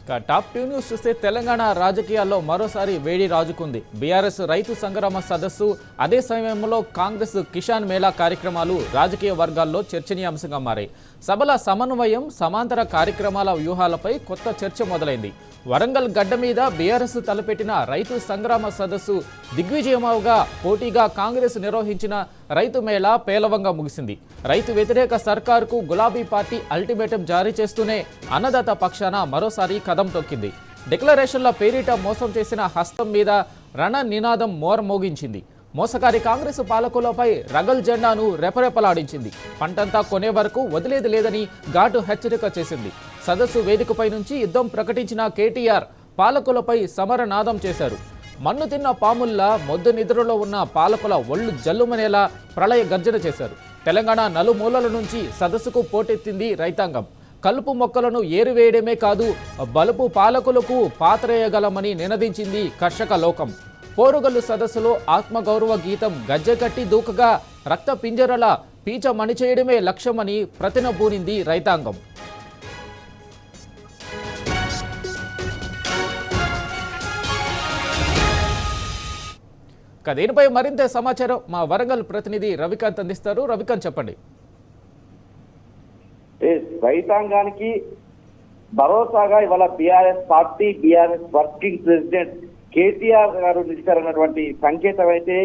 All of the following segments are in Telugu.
టాప్ 2 న్యూస్ చూస్తే తెలంగాణ రాజకీయాల్లో మరోసారి వేడి రాజుకుంది. బీఆర్ఎస్ రైతు సంగ్రామ సదస్సు, అదే సమయంలో కాంగ్రెస్ కిసాన్ మేళా కార్యక్రమాలు రాజకీయ వర్గాల్లో చర్చనీయాంశంగా మారాయి. సభల సమన్వయం, సమాంతర కార్యక్రమాల వ్యూహాలపై కొత్త చర్చ మొదలైంది. వరంగల్ గడ్డ మీద బీఆర్ఎస్ తలపెట్టిన రైతు సంగ్రామ సదస్సు దిగ్విజయమవగా పోటీగా కాంగ్రెస్ నిర్వహించిన రైతు మేళా పేలవంగా ముగిసింది. రైతు వ్యతిరేక సర్కారుకు గులాబీ పార్టీ అల్టిమేటం జారీ చేస్తూనే అన్నదాత పక్షాన మరోసారి కదం తొక్కింది. డిక్లరేషన్ల పేరిట మోసం చేసిన హస్తం మీద రణ నినాదం మోగించింది. మోసకారి కాంగ్రెస్ పాలకులపై రగల్ జెండాను రెపరెపలాడించింది. పంటంతా కొనే వరకు వదిలేది లేదని ఘాటు హెచ్చరిక చేసింది. సదస్సు వేదికపై నుంచి యుద్ధం ప్రకటించిన కేటీఆర్ పాలకులపై సమరనాదం చేశారు. మన్ను తిన్న పాముల్లా మొద్దు నిద్రలో ఉన్న పాలకుల ఒళ్ళు జల్లుమనేలా ప్రళయ గర్జన చేశారు. తెలంగాణ నలుమూలల నుంచి సదస్సుకు పోటెత్తింది రైతాంగం. కలుపు మొక్కలను ఏరివేయడమే కాదు, బలుపు పాలకులకు పాత్రేయగలమని నినదించింది కర్షక లోకం. పోరుగల్లు సదస్సులో ఆత్మగౌరవ గీతం గజ్జెకట్టి దూకగా రక్త పింజరల పీచ మణిచేయడమే లక్ష్యమని ప్రతినబూనింది రైతాంగం. దీనిపై మరింత సమాచారం మా వరంగల్ ప్రతినిధి రవికాంత్ అందిస్తారు. రవికాంత్, చెప్పండి. రైతాంగానికి భరోసాగా ఇవాళ BRS party, BRS working president KTR గారు నిలిచారన్నటువంటి సంకేతం అయితే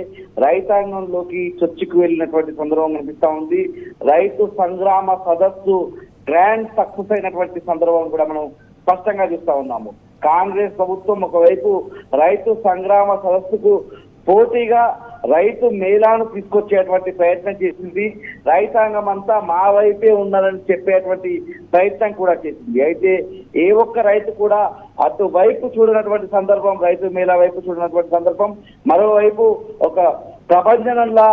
రైతాంగంలోకి చొచ్చుకు వెళ్ళినటువంటి సందర్భం కనిపిస్తా ఉంది. రైతు సంగ్రామ సదస్సు గ్రాండ్ సక్సెస్ అయినటువంటి సందర్భం కూడా మనం స్పష్టంగా చూస్తా ఉన్నాము. కాంగ్రెస్ ప్రభుత్వం ఒకవైపు రైతు సంగ్రామ సదస్సుకు పోటీగా రైతు మేళాను తీసుకొచ్చేటువంటి ప్రయత్నం చేసింది. రైతాంగం అంతా మా వైపే ఉన్నారని చెప్పేటువంటి ప్రయత్నం కూడా చేసింది. అయితే ఏ ఒక్క రైతు కూడా అటువైపు చూడనటువంటి సందర్భం, రైతు మేళా వైపు చూడనటువంటి సందర్భం. మరోవైపు ఒక ప్రభంజనంలా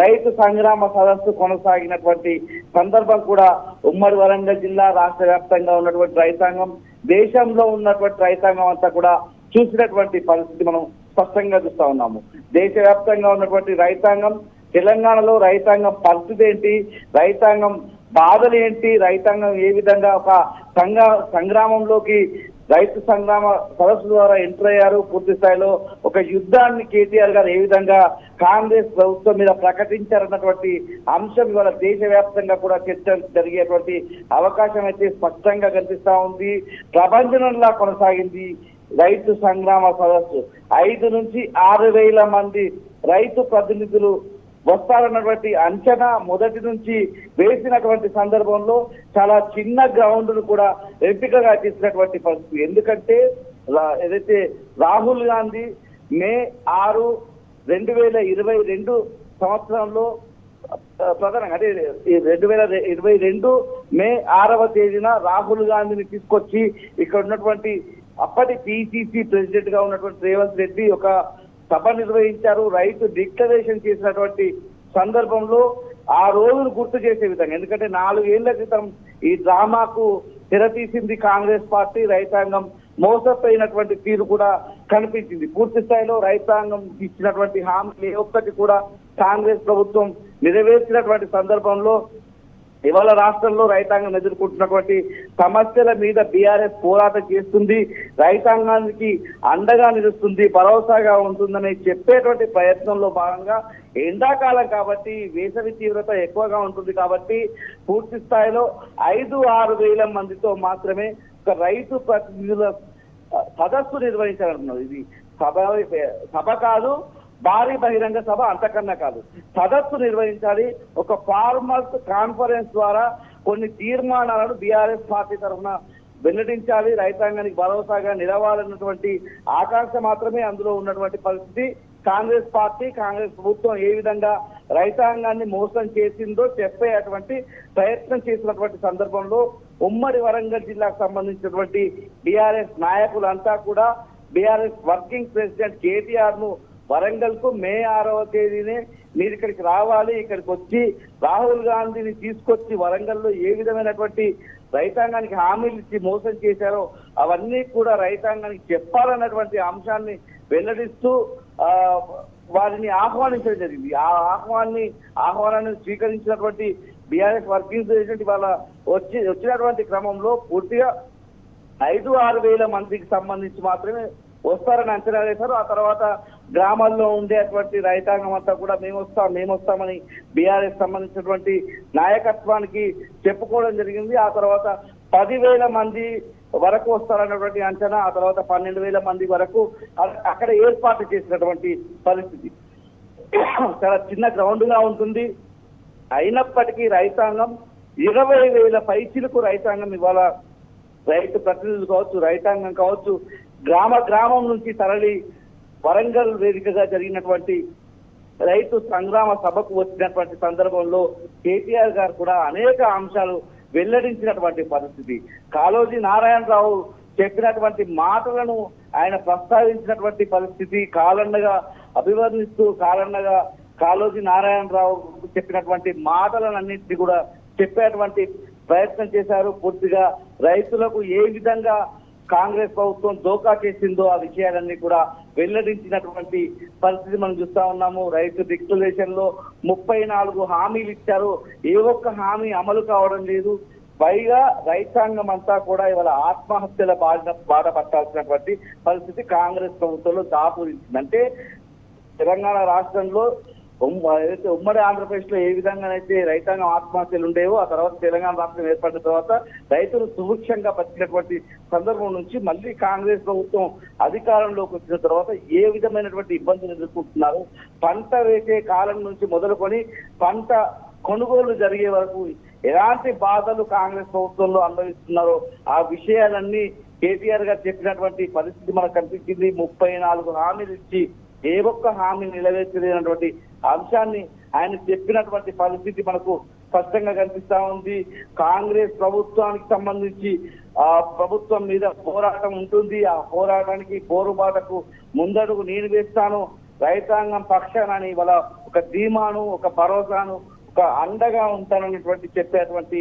రైతు సంగ్రామ సదస్సు కొనసాగినటువంటి సందర్భం కూడా ఉమ్మడి వరంగల్ జిల్లా, రాష్ట్ర వ్యాప్తంగా ఉన్నటువంటి రైతాంగం, దేశంలో ఉన్నటువంటి రైతాంగం అంతా కూడా చూసినటువంటి పరిస్థితి మనం స్పష్టంగా చూస్తా ఉన్నాము. దేశవ్యాప్తంగా ఉన్నటువంటి రైతాంగం, తెలంగాణలో రైతాంగం పరిస్థితి ఏంటి, రైతాంగం బాధలు ఏంటి, రైతాంగం ఏ విధంగా ఒక సంగ్రామంలోకి రైతు సంగ్రామ సదస్సు ద్వారా ఎంటర్ అయ్యారు, పూర్తి స్థాయిలో ఒక యుద్ధాన్ని కేటీఆర్ గారు ఏ విధంగా కాంగ్రెస్ ప్రభుత్వం మీద ప్రకటించారన్నటువంటి అంశం ఇవాళ దేశవ్యాప్తంగా కూడా చర్చ జరిగేటువంటి అవకాశం అయితే స్పష్టంగా కనిపిస్తా ఉంది. ప్రభంజనంలా కొనసాగింది రైతు సంగ్రామ సదస్సు. 5 నుంచి 6,000 మంది రైతు ప్రతినిధులు వస్తారన్నటువంటి అంచనా మొదటి నుంచి వేసినటువంటి సందర్భంలో చాలా చిన్న గ్రౌండ్ను కూడా ఎంపికగా చేసినటువంటి పరిస్థితి. ఎందుకంటే ఏదైతే రాహుల్ గాంధీ మే 6, 2022 సంవత్సరంలో ప్రధానంగా అంటే 2022 మే 6వ తేదీన రాహుల్ గాంధీని తీసుకొచ్చి ఇక్కడ ఉన్నటువంటి అప్పటి పిసిసి ప్రెసిడెంట్ గా ఉన్నటువంటి రేవంత్ రెడ్డి ఒక సభ నిర్వహించారు. రైతు డిక్లరేషన్ చేసినటువంటి సందర్భంలో ఆ రోజును గుర్తు చేసే విధంగా, ఎందుకంటే 4 ఏళ్ల క్రితం ఈ డ్రామాకు తెరతీసింది కాంగ్రెస్ పార్టీ. రైతాంగం మోసపోయినటువంటి తీరు కూడా కనిపించింది. పూర్తి స్థాయిలో రైతాంగం ఇచ్చినటువంటి హామీలు ఏ ఒక్కటి కూడా కాంగ్రెస్ ప్రభుత్వం నెరవేర్చినటువంటి సందర్భంలో ఇవాళ రాష్ట్రంలో రైతాంగం ఎదుర్కొంటున్నటువంటి సమస్యల మీద బీఆర్ఎస్ పోరాటం చేస్తుంది, రైతాంగానికి అండగా నిలుస్తుంది, భరోసాగా ఉంటుందని చెప్పేటువంటి ప్రయత్నంలో భాగంగా ఎండాకాలం కాబట్టి వేసవి తీవ్రత ఎక్కువగా ఉంటుంది కాబట్టి పూర్తి స్థాయిలో 5-6 వేల మందితో మాత్రమే ఒక రైతు ప్రతినిధుల సదస్సు నిర్వహించాలనుకున్నారు. ఇది సభ కాదు, భారీ బహిరంగ సభ అంతకన్నా కాదు, సదస్సు నిర్వహించాలి. ఒక ఫార్మర్స్ కాన్ఫరెన్స్ ద్వారా కొన్ని తీర్మానాలను బీఆర్ఎస్ పార్టీ తరఫున వెల్లడించాలి, రైతాంగానికి భరోసాగా నిలవాలన్నటువంటి ఆకాంక్ష మాత్రమే అందులో ఉన్నటువంటి పరిస్థితి. కాంగ్రెస్ పార్టీ, కాంగ్రెస్ ప్రభుత్వం ఏ విధంగా రైతాంగాన్ని మోసం చేసిందో చెప్పేటువంటి ప్రయత్నం చేసినటువంటి సందర్భంలో ఉమ్మడి వరంగల్ జిల్లాకు సంబంధించినటువంటి బీఆర్ఎస్ నాయకులంతా కూడా బీఆర్ఎస్ వర్కింగ్ ప్రెసిడెంట్ కేటీఆర్ ను వరంగల్ కు మే 6వ తేదీనే మీరు ఇక్కడికి రావాలి, ఇక్కడికి వచ్చి రాహుల్ గాంధీని తీసుకొచ్చి వరంగల్లో ఏ విధమైనటువంటి రైతాంగానికి హామీలు ఇచ్చి మోసం చేశారో అవన్నీ కూడా రైతాంగానికి చెప్పాలన్నటువంటి అంశాన్ని వెల్లడిస్తూ వారిని ఆహ్వానించడం జరిగింది. ఆ ఆహ్వానాన్ని స్వీకరించినటువంటి బీఆర్ఎస్ వర్కింగ్ ప్రెసిడెంట్ ఇవాళ వచ్చినటువంటి క్రమంలో పూర్తిగా 5-6 వేల మందికి సంబంధించి మాత్రమే వస్తారని అంచనా వేశారు. ఆ తర్వాత గ్రామాల్లో ఉండేటువంటి రైతాంగం అంతా కూడా మేము వస్తామని బీఆర్ఎస్ సంబంధించినటువంటి నాయకత్వానికి చెప్పుకోవడం జరిగింది. ఆ తర్వాత 10,000 మంది వరకు వస్తారన్నటువంటి అంచనా, ఆ తర్వాత 12,000 మంది వరకు అక్కడ ఏర్పాటు చేసినటువంటి పరిస్థితి. చాలా చిన్న గ్రౌండ్ గా ఉంటుంది. అయినప్పటికీ రైతాంగం 20,000 పైచిలకు రైతాంగం ఇవాళ రైతు ప్రతినిధులు కావచ్చు, రైతాంగం కావచ్చు, గ్రామం నుంచి తరలి వరంగల్ వేదికగా జరిగినటువంటి రైతు సంగ్రామ సభకు వచ్చినటువంటి సందర్భంలో కేటీఆర్ గారు కూడా అనేక అంశాలు వెల్లడించినటువంటి పరిస్థితి. కాళోజీ నారాయణరావు చెప్పినటువంటి మాటలను ఆయన ప్రస్తావించినటువంటి పరిస్థితి. కాలన్నగా అభివర్ణిస్తూ కాళోజీ నారాయణరావు చెప్పినటువంటి మాటలన్నింటినీ కూడా చెప్పేటువంటి ప్రయత్నం చేశారు. పూర్తిగా రైతులకు ఏ విధంగా కాంగ్రెస్ ప్రభుత్వం దోకా చేసిందో ఆ విషయాలన్నీ కూడా వెల్లడించినటువంటి పరిస్థితి మనం చూస్తా ఉన్నాము. రైతు డిక్లరేషన్ లో 34 హామీలు ఇచ్చారు. ఏ ఒక్క హామీ అమలు కావడం లేదు. పైగా రైతాంగం అంతా కూడా ఇవాళ ఆత్మహత్యల బాధ పట్టాల్సినటువంటి పరిస్థితి కాంగ్రెస్ ప్రభుత్వంలో దాపురించింది. అంటే తెలంగాణ రాష్ట్రంలో ఏదైతే ఉమ్మడి ఆంధ్రప్రదేశ్ లో ఏ విధంగానైతే రైతాంగం ఆత్మహత్యలు ఉండేవో, ఆ తర్వాత తెలంగాణ రాష్ట్రం ఏర్పడిన తర్వాత రైతులు సుభిక్షంగా బతికినటువంటి సందర్భం నుంచి మళ్ళీ కాంగ్రెస్ ప్రభుత్వం అధికారంలోకి వచ్చిన తర్వాత ఏ విధమైనటువంటి ఇబ్బందులు ఎదుర్కొంటున్నారు, పంట వేసే కాలం నుంచి మొదలుకొని పంట కొనుగోలు జరిగే వరకు ఎలాంటి బాధలు కాంగ్రెస్ ప్రభుత్వంలో అనుభవిస్తున్నారో ఆ విషయాలన్నీ కేటీఆర్ గారు చెప్పినటువంటి పరిస్థితి మనకు కనిపించింది. 34 హామీలు ఇచ్చి ఏ ఒక్క హామీ నిలవేర్చలేనటువంటి అంశాన్ని ఆయన చెప్పినటువంటి పరిస్థితి మనకు స్పష్టంగా కనిపిస్తా ఉంది. కాంగ్రెస్ ప్రభుత్వానికి సంబంధించి ఆ ప్రభుత్వం మీద పోరాటం ఉంటుంది. ఆ పోరాటానికి పోరుబాటకు ముందడుగు నేను వేస్తాను, రైతాంగం పక్షానని ఇవాళ ఒక ధీమాను, ఒక భరోసాను, ఒక అండగా ఉంటానన్నటువంటి చెప్పేటువంటి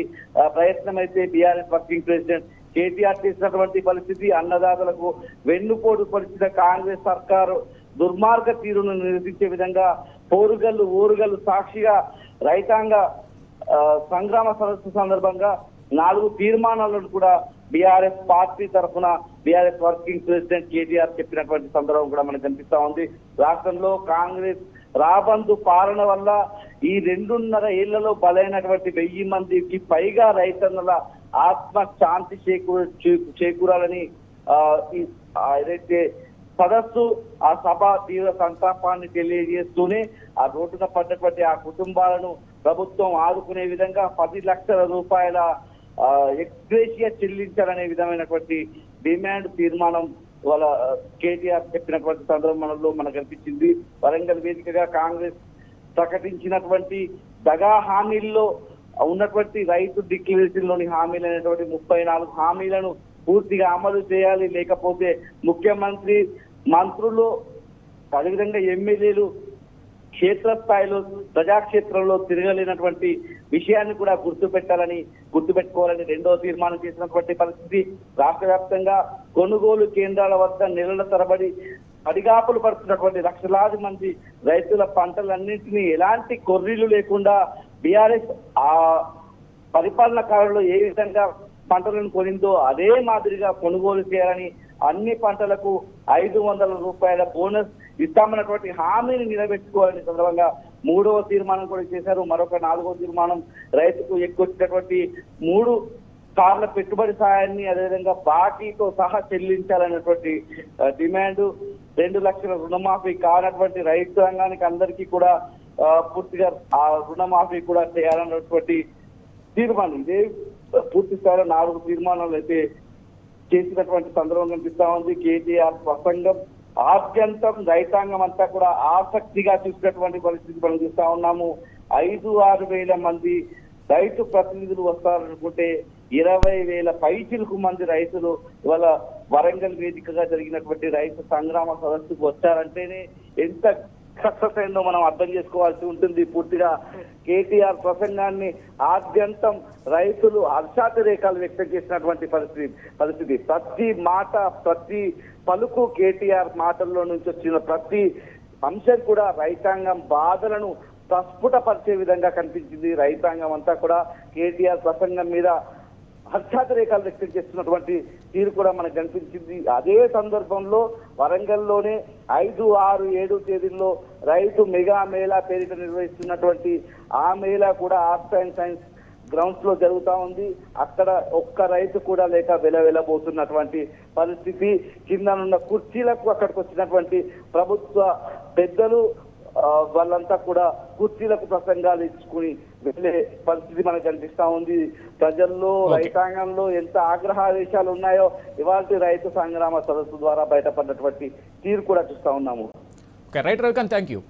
ప్రయత్నం అయితే బీఆర్ఎస్ వర్కింగ్ ప్రెసిడెంట్ కేటీఆర్ చేసినటువంటి పరిస్థితి. అన్నదాతలకు వెన్నుపోటు పరిచిన కాంగ్రెస్ సర్కారు దుర్మార్గ తీరును నిరసించే విధంగా ఓరుగల్లు సాక్షిగా రైతాంగ సంగ్రామ సదస్సు సందర్భంగా 4 తీర్మానాలను కూడా బీఆర్ఎస్ పార్టీ తరఫున బీఆర్ఎస్ వర్కింగ్ ప్రెసిడెంట్ కేటీఆర్ చెప్పినటువంటి సందర్భం కూడా మనకు కనిపిస్తా ఉంది. రాష్ట్రంలో కాంగ్రెస్ రాబందు పాలన వల్ల ఈ 2.5 ఏళ్లలో బలైనటువంటి 1000 మందికి పైగా రైతన్నల ఆత్మ శాంతి చేకూరాలని ఏదైతే సదస్సు ఆ సభ తీవ్ర సంతాపాన్ని తెలియజేస్తూనే ఆ రోడ్డున పడ్డటువంటి ఆ కుటుంబాలను ప్రభుత్వం ఆదుకునే విధంగా 10 లక్షల రూపాయల ఎక్స్గ్రేషియా చెల్లించాలనే విధమైనటువంటి డిమాండ్ తీర్మానం వాళ్ళ కేటీఆర్ చెప్పినటువంటి సందర్భంలో మనకు కనిపించింది. వరంగల్ వేదికగా కాంగ్రెస్ ప్రకటించినటువంటి దగా హామీల్లో ఉన్నటువంటి రైతు డిక్లరేషన్ లోని హామీలు అనేటువంటి 34 హామీలను పూర్తిగా అమలు చేయాలి, లేకపోతే ముఖ్యమంత్రి, మంత్రులు, అదేవిధంగా ఎమ్మెల్యేలు క్షేత్రస్థాయిలో ప్రజాక్షేత్రంలో తిరగలేనటువంటి విషయాన్ని కూడా గుర్తుపెట్టుకోవాలని 2వ తీర్మానం చేసినటువంటి పరిస్థితి. రాష్ట్ర వ్యాప్తంగా కొనుగోలు కేంద్రాల వద్ద నెలల తరబడి పడిగాపులు పడుతున్నటువంటి లక్షలాది మంది రైతుల పంటలన్నింటినీ ఎలాంటి కొర్రీలు లేకుండా బీఆర్ఎస్ ఆ పరిపాలన కాలంలో ఏ విధంగా పంటలను కొనిందో అదే మాదిరిగా కొనుగోలు చేయాలని, అన్ని పంటలకు 500 రూపాయల బోనస్ ఇస్తామన్నటువంటి హామీని నిలబెట్టుకోవాలని సందర్భంగా 3వ తీర్మానం కూడా చేశారు. మరొక 4వ తీర్మానం రైతుకు ఎక్కువచ్చినటువంటి 3 సార్ల పెట్టుబడి సాయాన్ని అదేవిధంగా బాకీతో సహా చెల్లించాలన్నటువంటి డిమాండ్, 2 లక్షల రుణమాఫీ కానటువంటి రైతాంగానికి అందరికీ కూడా పూర్తిగా ఆ రుణమాఫీ కూడా చేయాలన్నటువంటి తీర్మానం. ఇదే పూర్తి స్థాయిలో 4 తీర్మానాలు అయితే చేసినటువంటి సందర్భం కనిపిస్తా ఉంది. కేటీఆర్ ప్రసంగం ఆద్యంతం రైతాంగం అంతా కూడా ఆసక్తిగా చూసినటువంటి పరిస్థితి మనం చూస్తా ఉన్నాము. 5-6 వేల మంది రైతు ప్రతినిధులు వస్తారనుకుంటే 20,000 పైచిలకు మంది రైతులు ఇవాళ వరంగల్ వేదికగా జరిగినటువంటి రైతు సంగ్రామ సదస్సుకు వచ్చారంటేనే ఎంత సక్సెస్ అయిందో మనం అర్థం చేసుకోవాల్సి ఉంటుంది. పూర్తిగా కేటీఆర్ ప్రసంగాన్ని ఆద్యంతం రైతులు హర్షాతిరేకాలు వ్యక్తం చేసినటువంటి పరిస్థితి. ప్రతి మాట, ప్రతి పలుకు కేటీఆర్ మాటల్లో నుంచి వచ్చిన ప్రతి అంశం కూడా రైతాంగం బాధలను ప్రస్ఫుటపరిచే విధంగా కనిపించింది. రైతాంగం అంతా కూడా కేటీఆర్ ప్రసంగం మీద హర్షాతిరేకాలు వ్యక్తం చేస్తున్నటువంటి తీరు కూడా మనకు కనిపించింది. అదే సందర్భంలో వరంగల్లోనే 5, 6, 7 తేదీల్లో రైతు మెగా మేళా పేరిట నిర్వహిస్తున్నటువంటి ఆ మేళా కూడా ఆర్ట్స్ అండ్ సైన్స్ గ్రౌండ్స్ లో జరుగుతా ఉంది. అక్కడ ఒక్క రైతు కూడా లేక వెలవెలబోతున్నటువంటి పరిస్థితి. కిందనున్న కుర్చీలకు అక్కడికి వచ్చినటువంటి ప్రభుత్వ పెద్దలు వాళ్ళంతా కూడా కుర్చీలకు ప్రసంగాలు ఇచ్చుకుని వెళ్ళే పరిస్థితి మనకు కనిపిస్తా ఉంది. ప్రజల్లో రైతాంగంలో ఎంత ఆగ్రహావేశాలు ఉన్నాయో ఇవాళ రైతు సంగ్రామ సదస్సు ద్వారా బయటపడినటువంటి తీరు కూడా చూస్తా ఉన్నాము. Right Ravikanth, thank you.